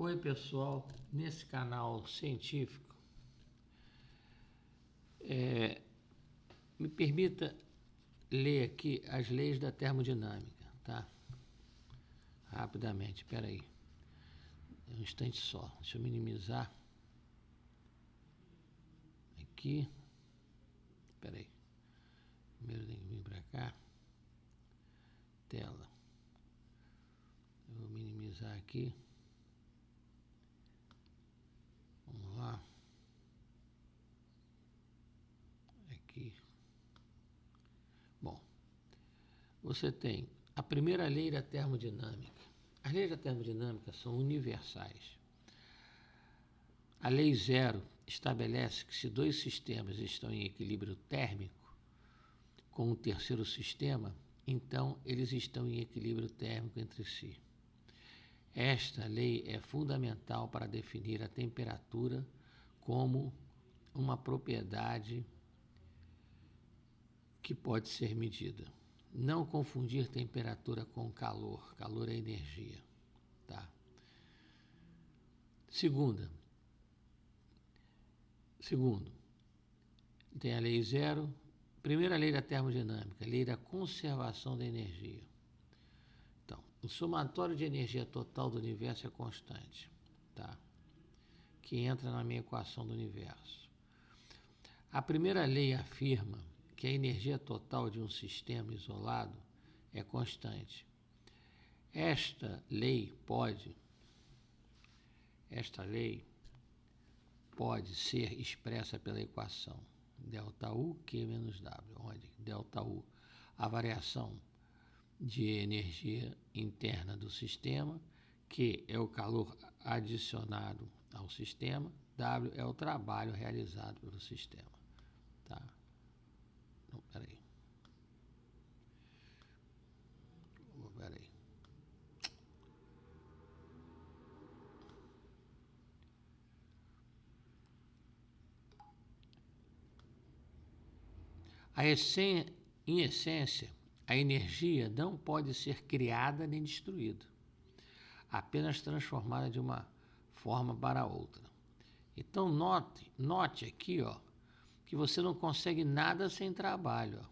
Oi pessoal, nesse canal científico, me permita ler aqui as leis da termodinâmica, tá? Rapidamente, espera aí, um instante só, deixa eu minimizar aqui, espera aí, primeiro tem que vir para cá, tela, eu vou minimizar aqui, vamos lá, aqui, bom, você tem a primeira lei da termodinâmica. As leis da termodinâmica são universais. A lei zero estabelece que se dois sistemas estão em equilíbrio térmico com o terceiro sistema, então eles estão em equilíbrio térmico entre si. Esta lei é fundamental para definir a temperatura como uma propriedade que pode ser medida. Não confundir temperatura com calor. Calor é energia. Tá? Segundo, tem a lei zero. Primeira lei da termodinâmica, lei da conservação da energia. Então, o somatório de energia total do universo é constante, tá? Que entra na minha equação do universo. A primeira lei afirma que a energia total de um sistema isolado é constante. Esta lei pode ser expressa pela equação ΔU Q menos W, onde ΔU, a variação de energia interna do sistema, Q é o calor adicionado ao sistema, W é o trabalho realizado pelo sistema. Tá? Não, peraí. Em essência, a energia não pode ser criada nem destruída, apenas transformada de uma forma para outra. Então, note aqui, ó, que você não consegue nada sem trabalho. Ó.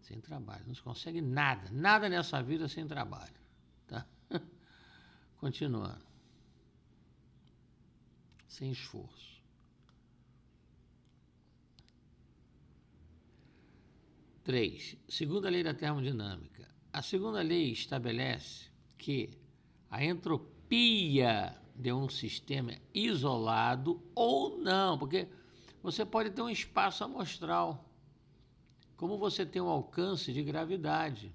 Sem trabalho, não se consegue nada nessa vida sem trabalho. Tá? Continuando. Sem esforço. 3. Segunda lei da termodinâmica. A segunda lei estabelece que a entropia de um sistema isolado ou não, porque você pode ter um espaço amostral, como você tem um alcance de gravidade.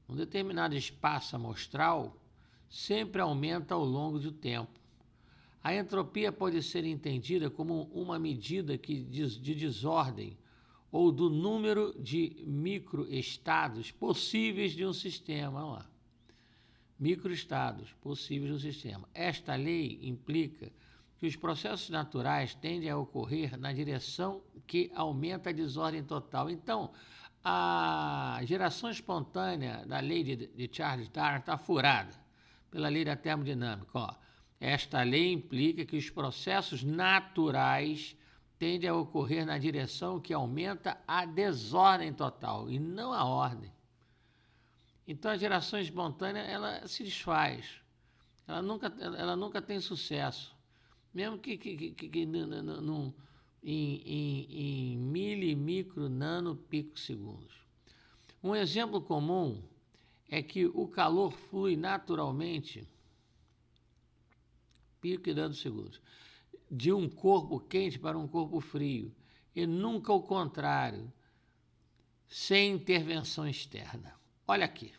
Um determinado espaço amostral sempre aumenta ao longo do tempo. A entropia pode ser entendida como uma medida de desordem ou do número de microestados possíveis de um sistema. Olha lá. Microestados possíveis de um sistema. Esta lei implica que os processos naturais tendem a ocorrer na direção que aumenta a desordem total. Então, a geração espontânea da lei de Charles Darwin está furada pela lei da termodinâmica. Ó. Esta lei implica que os processos naturais tende a ocorrer na direção que aumenta a desordem total e não a ordem. Então, a geração espontânea ela se desfaz, ela nunca tem sucesso, mesmo que em mil e micro nano picosegundos. Um exemplo comum é que o calor flui naturalmente, pico e nanosegundos, de um corpo quente para um corpo frio, e nunca o contrário, sem intervenção externa. Olha aqui,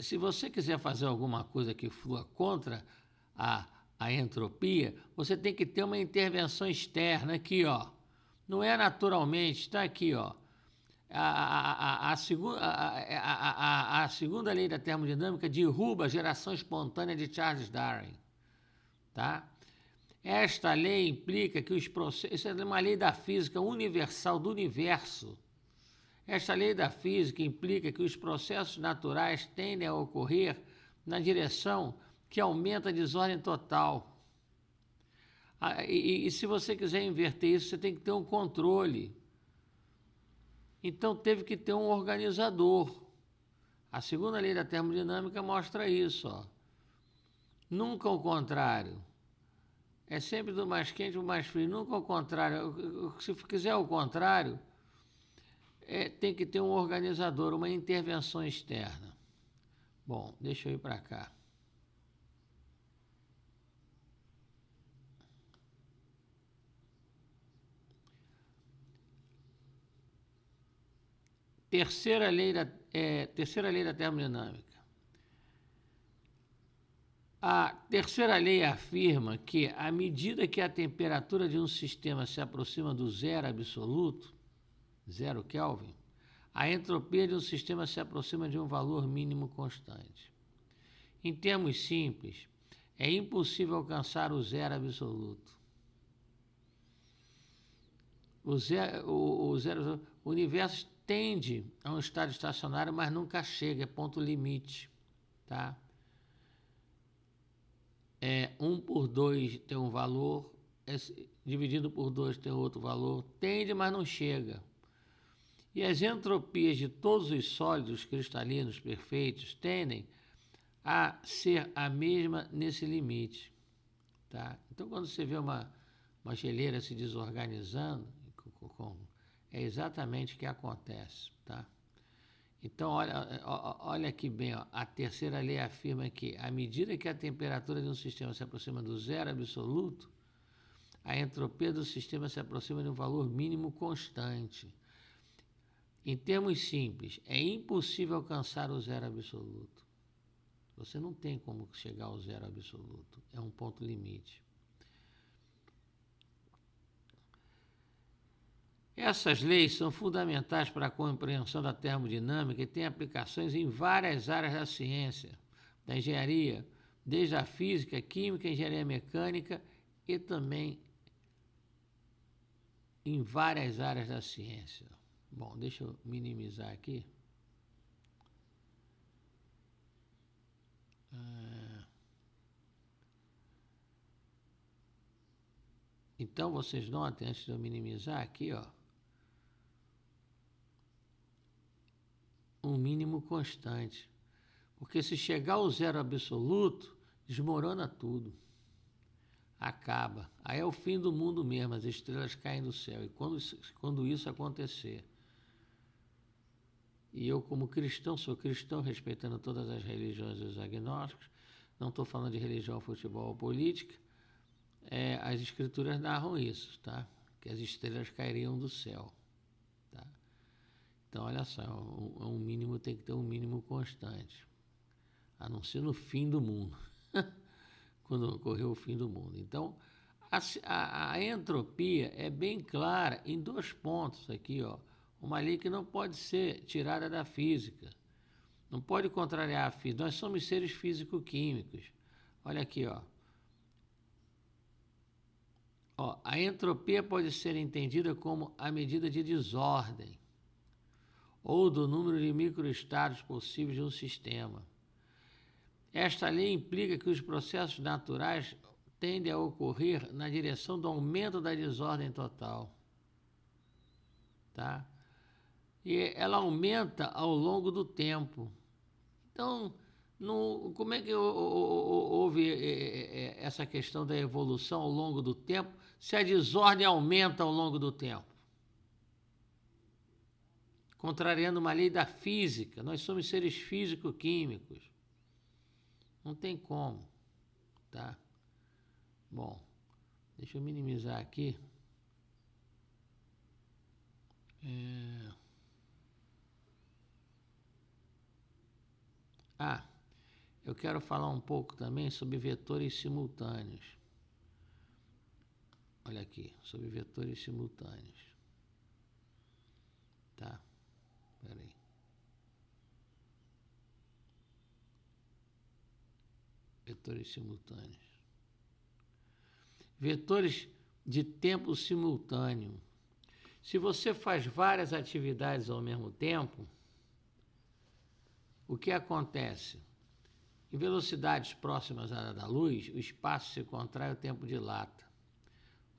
se você quiser fazer alguma coisa que flua contra a entropia, você tem que ter uma intervenção externa aqui, ó. Não é naturalmente, está aqui, ó. A segunda lei da termodinâmica derruba a geração espontânea de Charles Darwin, tá? Esta lei implica que os processos... Isso é uma lei da física universal do universo. Esta lei da física implica que os processos naturais tendem a ocorrer na direção que aumenta a desordem total. E se você quiser inverter isso, você tem que ter um controle. Então, teve que ter um organizador. A segunda lei da termodinâmica mostra isso. Ó. Nunca o contrário. É sempre do mais quente para o mais frio. Nunca o contrário. Se quiser o contrário, tem que ter um organizador, uma intervenção externa. Bom, deixa eu ir para cá. Terceira lei da termodinâmica. A terceira lei afirma que, à medida que a temperatura de um sistema se aproxima do zero absoluto, 0 Kelvin, a entropia de um sistema se aproxima de um valor mínimo constante. Em termos simples, é impossível alcançar o zero absoluto. O universo tende a um estado estacionário, mas nunca chega, é ponto limite. Tá? 1 por 2 tem um valor, dividido por 2 tem outro valor, tende, mas não chega. E as entropias de todos os sólidos cristalinos perfeitos tendem a ser a mesma nesse limite. Tá? Então, quando você vê uma geleira se desorganizando, é exatamente o que acontece. Tá? Então, olha aqui bem, ó, a terceira lei afirma que, à medida que a temperatura de um sistema se aproxima do zero absoluto, a entropia do sistema se aproxima de um valor mínimo constante. Em termos simples, é impossível alcançar o zero absoluto. Você não tem como chegar ao zero absoluto, é um ponto limite. Essas leis são fundamentais para a compreensão da termodinâmica e têm aplicações em várias áreas da ciência, da engenharia, desde a física, química, engenharia mecânica e também em várias áreas da ciência. Bom, deixa eu minimizar aqui. Então, vocês notem, antes de eu minimizar aqui, ó, um mínimo constante. Porque se chegar ao zero absoluto, desmorona tudo. Acaba. Aí é o fim do mundo mesmo, as estrelas caem do céu. E quando isso acontecer, e eu como cristão, sou cristão, respeitando todas as religiões dos agnósticos, não estou falando de religião, futebol ou política, as escrituras narram isso, tá? Que as estrelas cairiam do céu. Tá? Então, olha só, um mínimo tem que ter um mínimo constante. A não ser no fim do mundo. Quando ocorreu o fim do mundo. Então, a entropia é bem clara em 2 pontos aqui, ó. Uma lei que não pode ser tirada da física. Não pode contrariar a física. Nós somos seres físico-químicos. Olha aqui, ó. A entropia pode ser entendida como a medida de desordem ou do número de microestados possíveis de um sistema. Esta lei implica que os processos naturais tendem a ocorrer na direção do aumento da desordem total. Tá? E ela aumenta ao longo do tempo. Então, como é que houve essa questão da evolução ao longo do tempo, se a desordem aumenta ao longo do tempo? Contrariando uma lei da física, nós somos seres físico-químicos. Não tem como, tá? Bom, deixa eu minimizar aqui. Eu quero falar um pouco também sobre vetores simultâneos. Olha aqui, sobre vetores simultâneos. Tá? Espera aí. Vetores simultâneos. Vetores de tempo simultâneo. Se você faz várias atividades ao mesmo tempo, o que acontece? Em velocidades próximas à da luz, o espaço se contrai e o tempo dilata.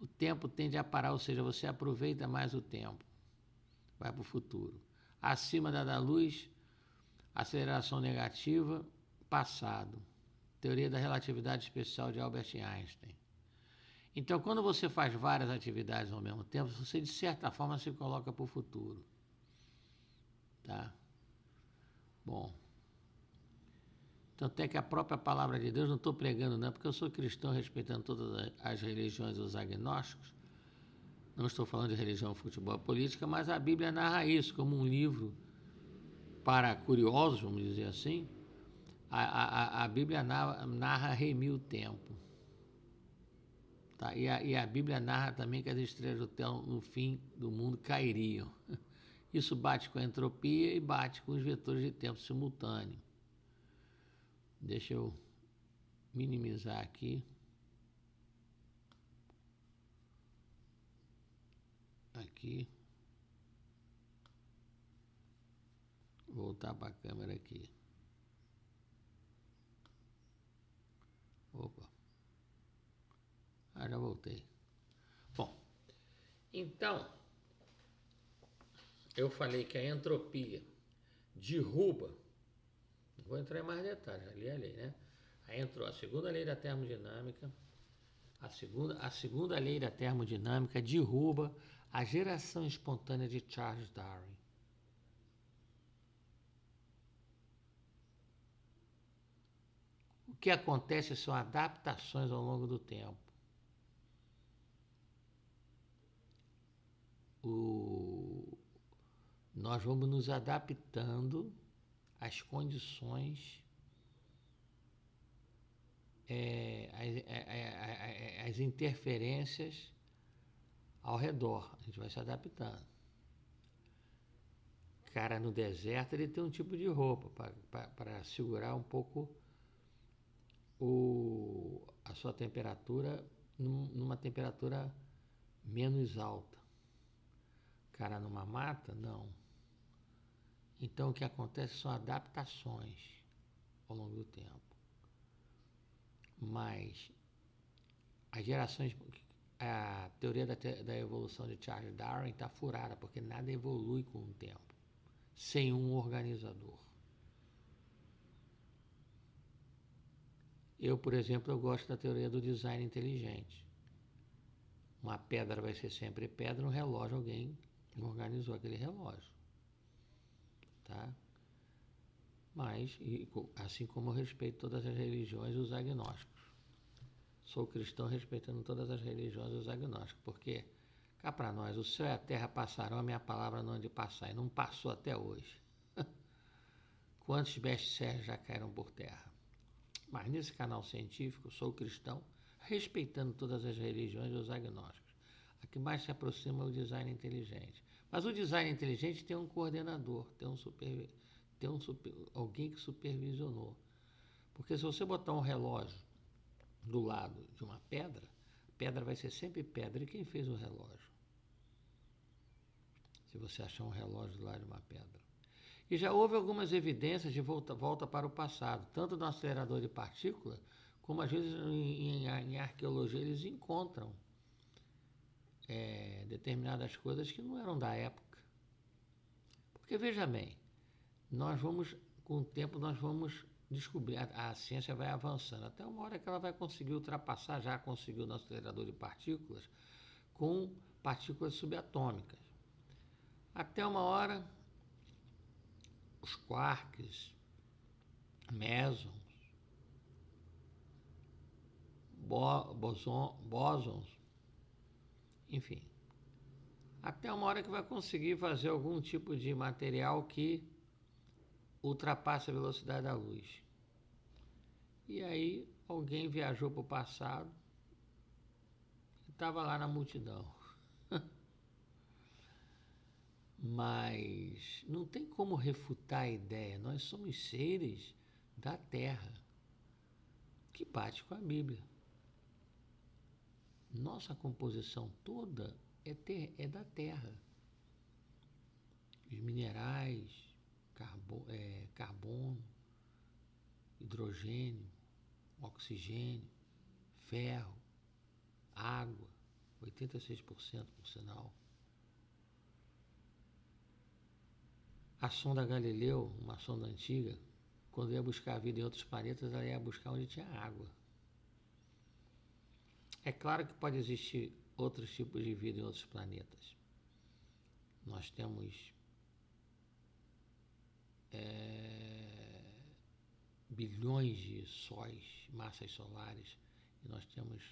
O tempo tende a parar, ou seja, você aproveita mais o tempo. Vai para o futuro. Acima da luz, aceleração negativa, passado. Teoria da relatividade especial de Albert Einstein. Então, quando você faz várias atividades ao mesmo tempo, você, de certa forma, se coloca para o futuro. Tá? Bom. Tanto é que a própria palavra de Deus, não estou pregando não, porque eu sou cristão respeitando todas as religiões e os agnósticos, não estou falando de religião, futebol e política, mas a Bíblia narra isso como um livro para curiosos, vamos dizer assim. A Bíblia narra remir o tempo. Tá? E a Bíblia narra também que as estrelas do céu no fim do mundo cairiam. Isso bate com a entropia e bate com os vetores de tempo simultâneo. Deixa eu minimizar aqui. Aqui. Voltar para a câmera aqui. Opa. Já voltei. Bom, então, eu falei que a entropia derruba, não vou entrar em mais detalhes, ali é a lei, né? A segunda lei da termodinâmica, a segunda lei da termodinâmica derruba a geração espontânea de Charles Darwin. O que acontece são adaptações ao longo do tempo. Nós vamos nos adaptando às condições, às interferências ao redor. A gente vai se adaptando. Cara, no deserto ele tem um tipo de roupa para segurar um pouco a sua temperatura numa temperatura menos alta. Cara, numa mata, não. Então, o que acontece são adaptações ao longo do tempo. Mas as gerações, a teoria da evolução de Charles Darwin está furada, porque nada evolui com o tempo, sem um organizador. Eu, por exemplo, eu gosto da teoria do design inteligente. Uma pedra vai ser sempre pedra, um relógio alguém organizou aquele relógio. Tá? Mas, assim como eu respeito todas as religiões e os agnósticos. Sou cristão respeitando todas as religiões e os agnósticos, porque cá para nós, o céu e a terra passarão, a minha palavra não há de passar, e não passou até hoje. Quantos best-sellers já caíram por terra? Mas nesse canal científico, sou cristão, respeitando todas as religiões e os agnósticos. A que mais se aproxima é o design inteligente. Mas o design inteligente tem um coordenador, tem alguém que supervisionou. Porque se você botar um relógio do lado de uma pedra, a pedra vai ser sempre pedra. E quem fez o relógio? Se você achar um relógio do lado de uma pedra. E já houve algumas evidências de volta para o passado, tanto no acelerador de partículas, como às vezes em arqueologia eles encontram determinadas coisas que não eram da época. Porque veja bem, com o tempo nós vamos descobrir, a ciência vai avançando, até uma hora que ela vai conseguir ultrapassar, já conseguiu no acelerador de partículas, com partículas subatômicas. Até uma hora, os quarks, mesons, bósons, enfim. Até uma hora que vai conseguir fazer algum tipo de material que ultrapasse a velocidade da luz. E aí alguém viajou para o passado e estava lá na multidão. Mas não tem como refutar a ideia. Nós somos seres da Terra, que bate com a Bíblia. Nossa composição toda é da Terra. Os minerais, carbono, hidrogênio, oxigênio, ferro, água, 86% por sinal. A sonda Galileu, uma sonda antiga, quando ia buscar a vida em outros planetas, ela ia buscar onde tinha água. É claro que pode existir outros tipos de vida em outros planetas. Nós temos bilhões de sóis, massas solares, e nós temos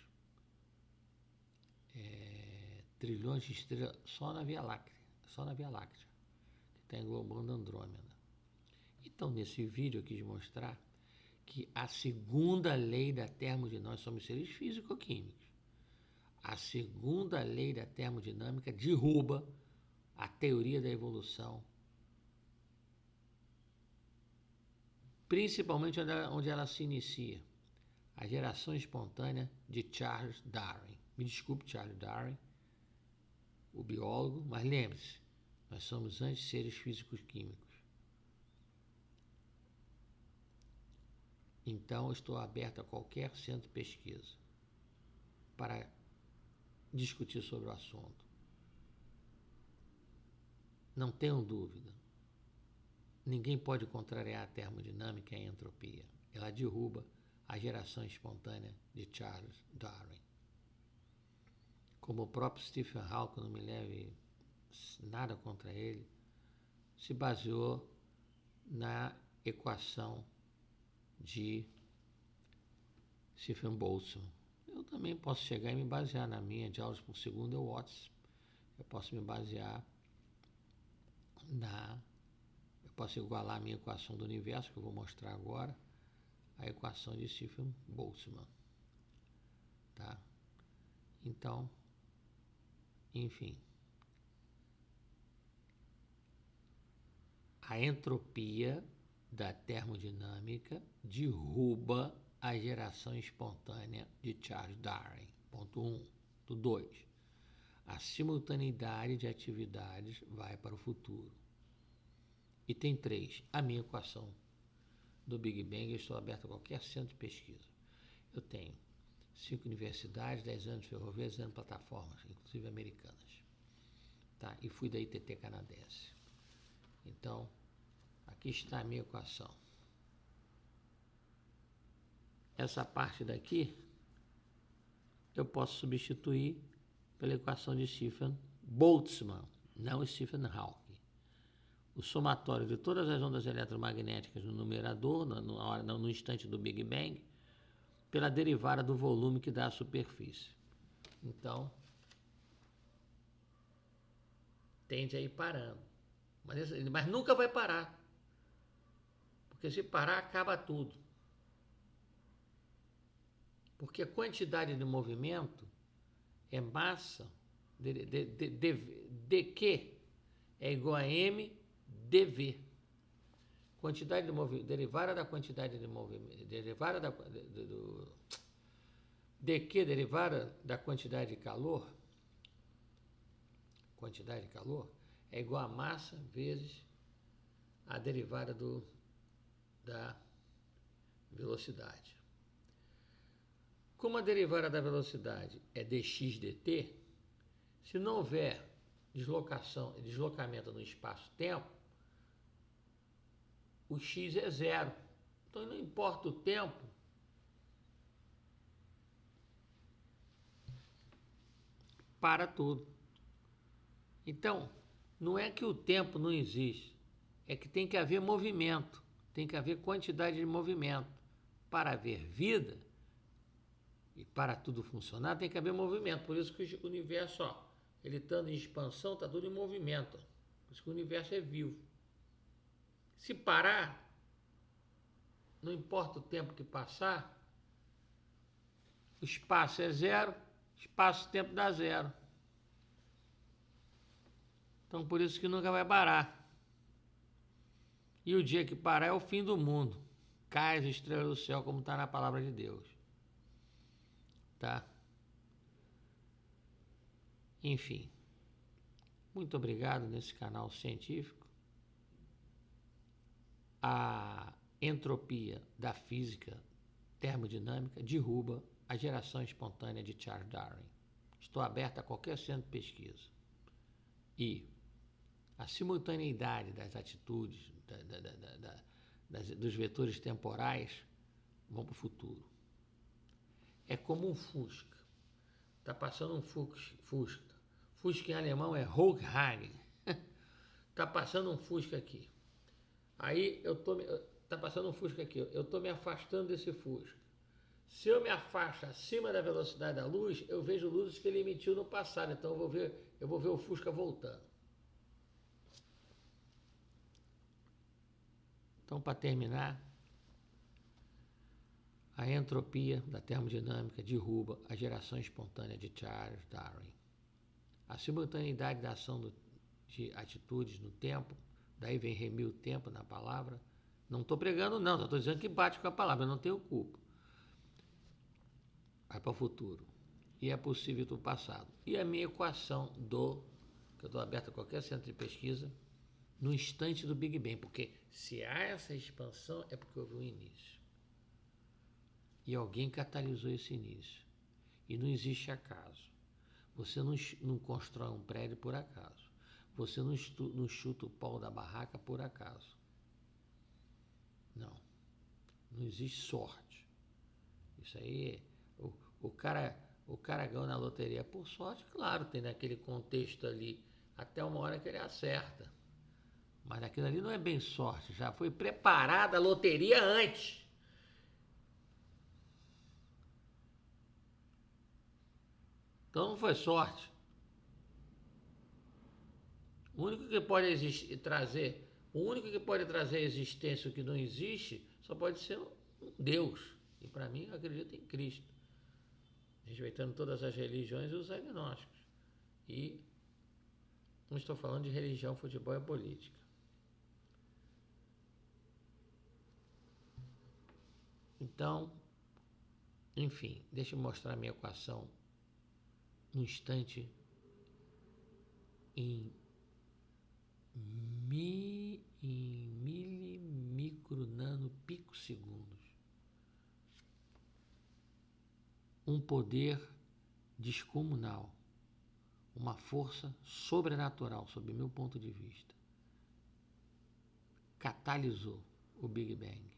trilhões de estrelas só na Via Láctea, que está englobando Andrômeda. Então, nesse vídeo eu quis mostrar que a segunda lei da termodinâmica, nós somos seres físico-químicos, a segunda lei da termodinâmica derruba a teoria da evolução, principalmente onde ela se inicia, a geração espontânea de Charles Darwin. Me desculpe, Charles Darwin, o biólogo, mas lembre-se, nós somos antes seres físicos-químicos. Então, eu estou aberto a qualquer centro de pesquisa para discutir sobre o assunto. Não tenham dúvida. Ninguém pode contrariar a termodinâmica e a entropia. Ela derruba a geração espontânea de Charles Darwin. Como o próprio Stephen Hawking, não me leve nada contra ele, se baseou na equação de Stephen Boltzmann. Eu também posso chegar e me basear na minha de joules por segundo, watts. Eu posso me basear eu posso igualar a minha equação do universo, que eu vou mostrar agora, a equação de Stephen Boltzmann. Tá? Então, enfim, a entropia da termodinâmica derruba a geração espontânea de Charles Darwin. Ponto 1. Ponto 2. A simultaneidade de atividades vai para o futuro. E tem 3. A minha equação do Big Bang. Eu estou aberto a qualquer centro de pesquisa. Eu tenho 5 universidades, 10 anos de ferrovia, 10 anos de plataformas, inclusive americanas. Tá? E fui da ITT canadense. Então, aqui está a minha equação. Essa parte daqui eu posso substituir pela equação de Stephen Boltzmann, não Stephen Hawking. O somatório de todas as ondas eletromagnéticas no numerador, no instante do Big Bang, pela derivada do volume que dá à superfície. Então, tende a ir parando. Mas nunca vai parar. Porque se parar, acaba tudo. Porque a quantidade de movimento é massa de Q é igual a M dV. Quantidade de movimento, derivada da quantidade de movimento, derivada dQ, derivada da quantidade de calor, é igual a massa vezes a derivada da velocidade. Como a derivada da velocidade é dx dt, se não houver deslocamento no espaço-tempo, o x é zero. Então, não importa o tempo, para tudo. Então, não é que o tempo não existe, é que tem que haver movimento, tem que haver quantidade de movimento. Para haver vida e para tudo funcionar, tem que haver movimento. Por isso que o universo, ele estando em expansão, está tudo em movimento. Por isso que o universo é vivo. Se parar, não importa o tempo que passar, o espaço é zero, espaço-tempo dá zero. Então, por isso que nunca vai parar. E o dia que parar é o fim do mundo. Cai as estrelas do céu, como está na palavra de Deus. Tá? Enfim. Muito obrigado nesse canal científico. entropia da física termodinâmica derruba a geração espontânea de Charles Darwin. Estou aberto a qualquer centro de pesquisa. E a simultaneidade das atitudes, dos vetores temporais, vão para o futuro. É como um Fusca. Está passando um Fusca. Fusca em alemão é Volkswagen. Está passando um Fusca aqui. Aí está passando um Fusca aqui. Eu estou me afastando desse Fusca. Se eu me afasto acima da velocidade da luz, eu vejo luzes que ele emitiu no passado. Então eu vou ver o Fusca voltando. Então, para terminar, a entropia da termodinâmica derruba a geração espontânea de Charles Darwin. A simultaneidade da ação de atitudes no tempo, daí vem remir o tempo na palavra. Não estou pregando, não, só estou dizendo que bate com a palavra, eu não tenho culpa. Vai para o futuro. E é possível do passado. E a minha equação que eu estou aberto a qualquer centro de pesquisa, no instante do Big Bang, porque se há essa expansão é porque houve um início. E alguém catalisou esse início. E não existe acaso. Você não constrói um prédio por acaso. Você não chuta o pau da barraca por acaso. Não. Não existe sorte. Isso aí, o cara ganhou na loteria por sorte, claro, tem naquele contexto ali, até uma hora que ele acerta. Mas aquilo ali não é bem sorte, já foi preparada a loteria antes. Então não foi sorte. O único que pode trazer à existência o que não existe, só pode ser um Deus. E para mim, eu acredito em Cristo. Respeitando todas as religiões e os agnósticos. E não estou falando de religião, futebol e política. Então, enfim, deixa eu mostrar a minha equação no instante em micro, nano, pico segundos. Um poder descomunal, uma força sobrenatural, sob meu ponto de vista, catalisou o Big Bang.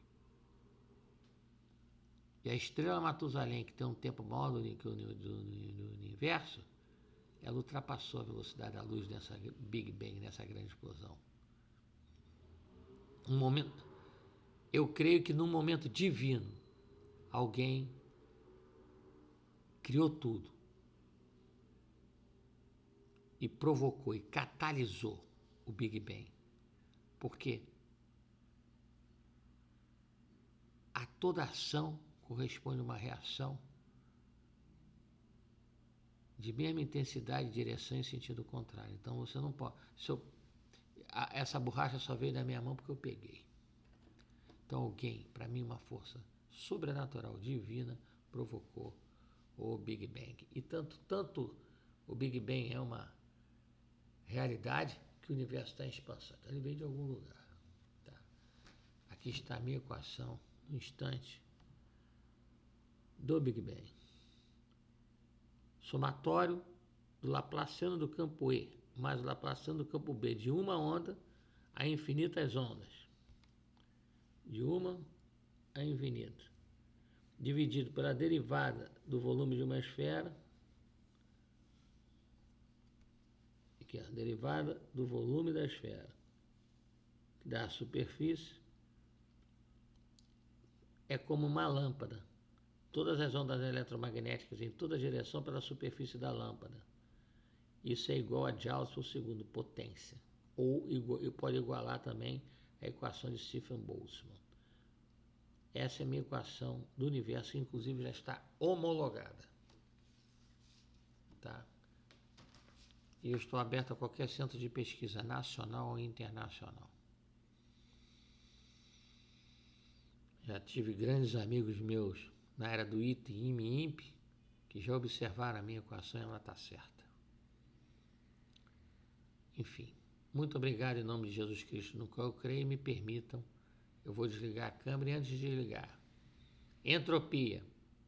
E a estrela Matusalém, que tem um tempo maior do que o universo, ela ultrapassou a velocidade da luz nessa Big Bang, nessa grande explosão. Eu creio que num momento divino, alguém criou tudo e provocou e catalisou o Big Bang. Porque a toda ação corresponde uma reação de mesma intensidade, direção e sentido contrário. Então você não pode. Essa borracha só veio da minha mão porque eu peguei. Então alguém, para mim uma força sobrenatural, divina, provocou o Big Bang. E tanto o Big Bang é uma realidade que o universo está em expansão. Então ele veio de algum lugar. Tá? Aqui está a minha equação no instante do Big Bang. Somatório do Laplaciano do campo E mais o Laplaciano do campo B de uma onda a infinitas ondas. De uma a infinito. Dividido pela derivada do volume de uma esfera. Aqui, a derivada do volume da esfera. Que dá a superfície. É como uma lâmpada. Todas as ondas eletromagnéticas em toda direção pela superfície da lâmpada. Isso é igual a joules por segundo, potência. Ou pode igualar também a equação de Stephen-Boltzmann. Essa é a minha equação do universo, que inclusive já está homologada. Tá? E eu estou aberto a qualquer centro de pesquisa nacional ou internacional. Já tive grandes amigos meus na área do IT, IME e INPE, que já observaram a minha equação e ela está certa. Enfim, muito obrigado em nome de Jesus Cristo, no qual eu creio, e me permitam eu vou desligar a câmera e antes de desligar. Entropia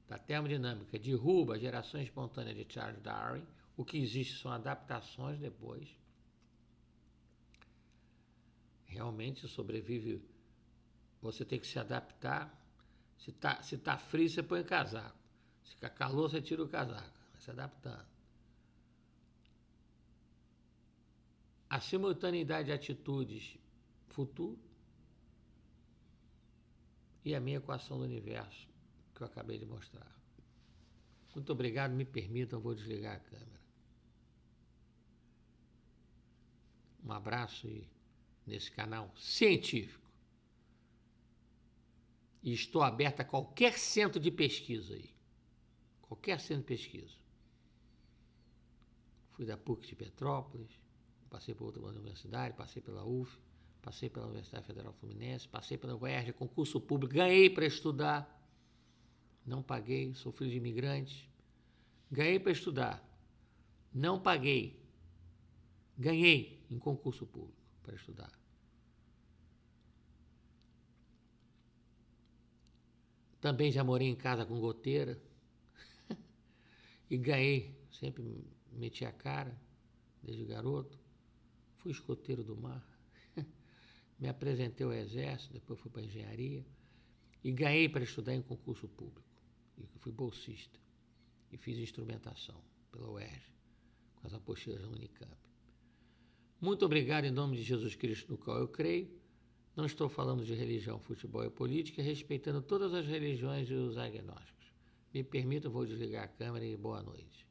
da termodinâmica derruba a geração espontânea de Charles Darwin. O que existe são adaptações depois. Realmente sobrevive, você tem que se adaptar. Se tá frio, você põe o casaco. Se ficar calor, você tira o casaco. Vai se adaptando. A simultaneidade de atitudes futuro e a minha equação do universo, que eu acabei de mostrar. Muito obrigado, me permitam, eu vou desligar a câmera. Um abraço aí nesse canal científico. E estou aberto a qualquer centro de pesquisa aí. Qualquer centro de pesquisa. Fui da PUC de Petrópolis, passei por outra universidade, passei pela UF, passei pela Universidade Federal Fluminense, passei pela UERJ, concurso público, ganhei para estudar. Não paguei, sou filho de imigrantes. Ganhei para estudar. Não paguei. Ganhei em concurso público para estudar. Também já morei em casa com goteira. E ganhei. Sempre meti a cara, desde garoto. Fui escoteiro do mar. Me apresentei ao exército, depois fui para a engenharia. E ganhei para estudar em concurso público. E fui bolsista. E fiz instrumentação pela UERJ, com as apostilas da Unicamp. Muito obrigado em nome de Jesus Cristo, no qual eu creio. Não estou falando de religião, futebol e política, respeitando todas as religiões e os agnósticos. Me permita, eu vou desligar a câmera e boa noite.